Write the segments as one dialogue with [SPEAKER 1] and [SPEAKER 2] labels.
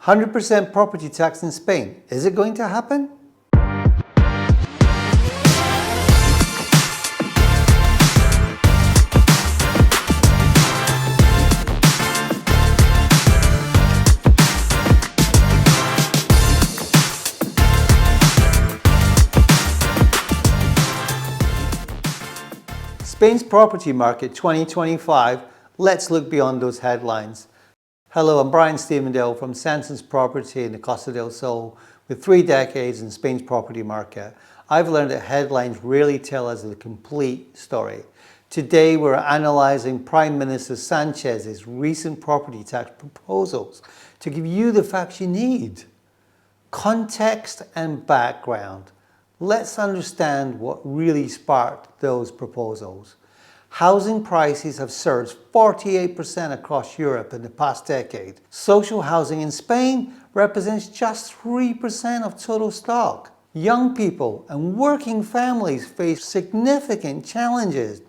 [SPEAKER 1] 100% property tax in Spain. Is it going to happen? Spain's property market 2025. Let's look beyond those headlines. Hello, I'm Stevendale from Sandtons Property in the Costa del Sol. With 3 decades in Spain's property market, I've learned that headlines rarely tell us the complete story. Today, we're analyzing Prime Minister Sanchez's recent property tax proposals to give you the facts you need. Context and background. Let's understand what really sparked those proposals. Housing prices have surged 48% across Europe in the past decade. Social housing in Spain represents just 3% of total stock. Young people and working families face significant challenges.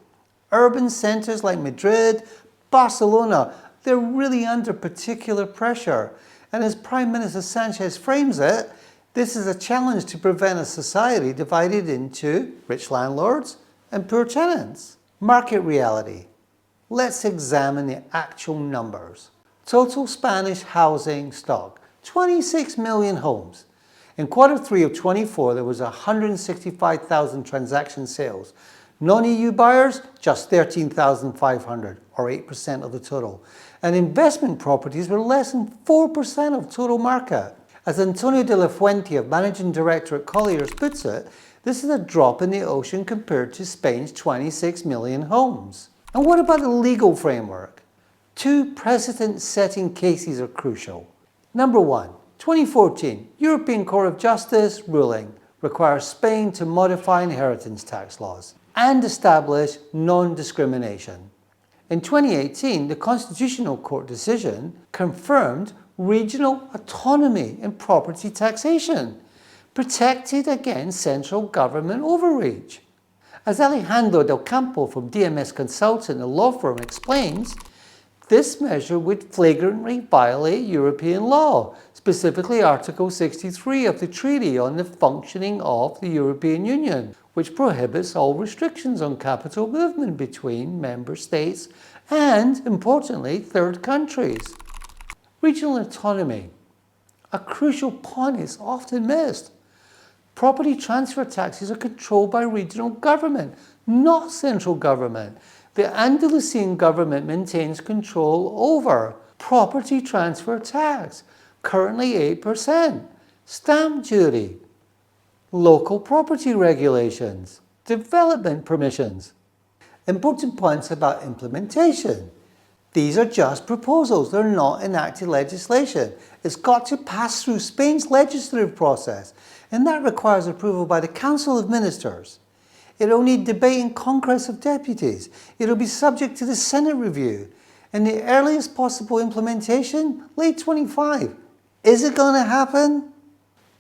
[SPEAKER 1] Urban centers like Madrid, Barcelona, they're really under particular pressure. And as Prime Minister Sanchez frames it, this is a challenge to prevent a society divided into rich landlords and poor tenants. Market reality. Let's examine the actual numbers. Total Spanish housing stock, 26 million homes. In Q3 of 24, there was 165,000 transaction sales. Non-EU buyers, just 13,500, or 8% of the total. And investment properties were less than 4% of total market. As Antonio de la Fuente, Managing Director at Colliers, puts it, this is a drop in the ocean compared to Spain's 26 million homes. And what about the legal framework? 2 precedent-setting cases are crucial. Number 1, 2014, European Court of Justice ruling requires Spain to modify inheritance tax laws and establish non-discrimination. In 2018, the Constitutional Court decision confirmed regional autonomy in property taxation, protected against central government overreach. As Alejandro del Campo from DMS Consultant, a law firm, explains, this measure would flagrantly violate European law, specifically Article 63 of the Treaty on the Functioning of the European Union, which prohibits all restrictions on capital movement between member states and, importantly, third countries. Regional autonomy. A crucial point is often missed. Property transfer taxes are controlled by regional government, not central government. The Andalusian government maintains control over property transfer tax, currently 8%, stamp duty, local property regulations, development permissions. Important points about implementation. These are just proposals, they're not enacted legislation. It's got to pass through Spain's legislative process, and that requires approval by the Council of Ministers. It'll need debate in Congress of Deputies. It'll be subject to the Senate review. And the earliest possible implementation, late 25. Is it going to happen?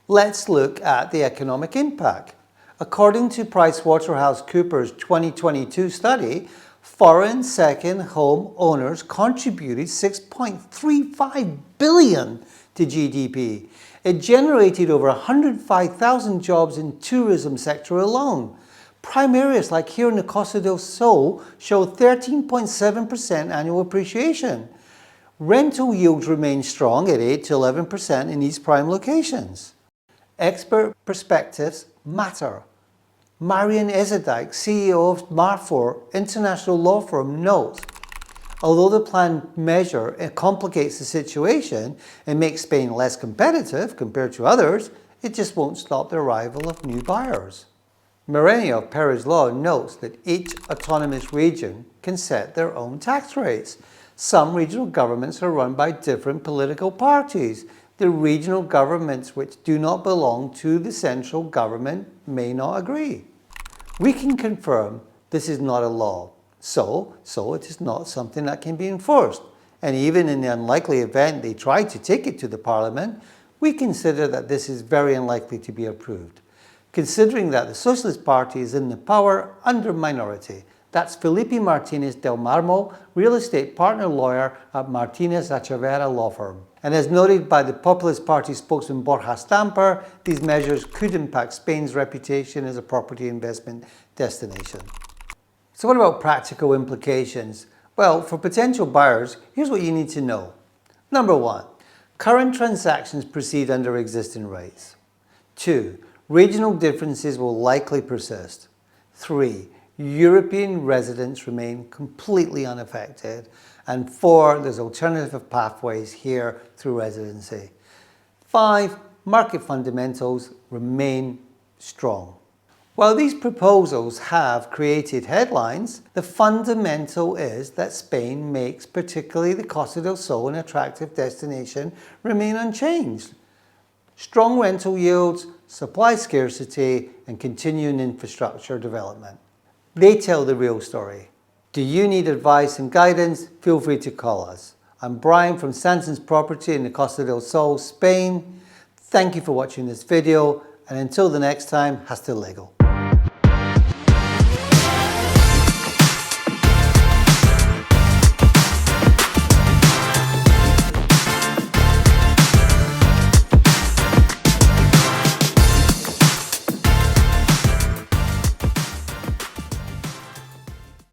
[SPEAKER 1] Let's look at the economic impact. According to PricewaterhouseCoopers' 2022 study, foreign second home owners contributed 6.35 billion to GDP. It generated over 105,000 jobs in tourism sector alone. Prime areas like here in the Costa del Sol show 13.7% annual appreciation. Rental yields remain strong at 8 to 11% in these prime locations. Expert perspectives matter. Marian Ezedijk, CEO of Marfor International Law Firm, notes, although the planned measure complicates the situation and makes Spain less competitive compared to others, it just won't stop the arrival of new buyers. Moreno of Paris Law notes that each autonomous region can set their own tax rates. Some regional governments are run by different political parties. The regional governments which do not belong to the central government may not agree. We can confirm this is not a law, so it is not something that can be enforced. And even in the unlikely event they try to take it to the Parliament, we consider that this is very unlikely to be approved, considering that the Socialist Party is in the power under minority. That's Felipe Martinez del Marmo, real estate partner lawyer at Martinez Achevera Law Firm. And as noted by the Populist Party spokesman Borja Stamper, these measures could impact Spain's reputation as a property investment destination. So what about practical implications? Well, for potential buyers, here's what you need to know. Number 1, current transactions proceed under existing rates. 2, regional differences will likely persist. 3, European residents remain completely unaffected. And 4, there's alternative pathways here through residency. 5, market fundamentals remain strong. While these proposals have created headlines, the fundamental is that Spain makes particularly the Costa del Sol an attractive destination remain unchanged. Strong rental yields, supply scarcity, and continuing infrastructure development. They tell the real story. Do you need advice and guidance? Feel free to call us. I'm Brian from Sandtons Property in the Costa del Sol, Spain. Thank you for watching this video, and until the next time, hasta luego.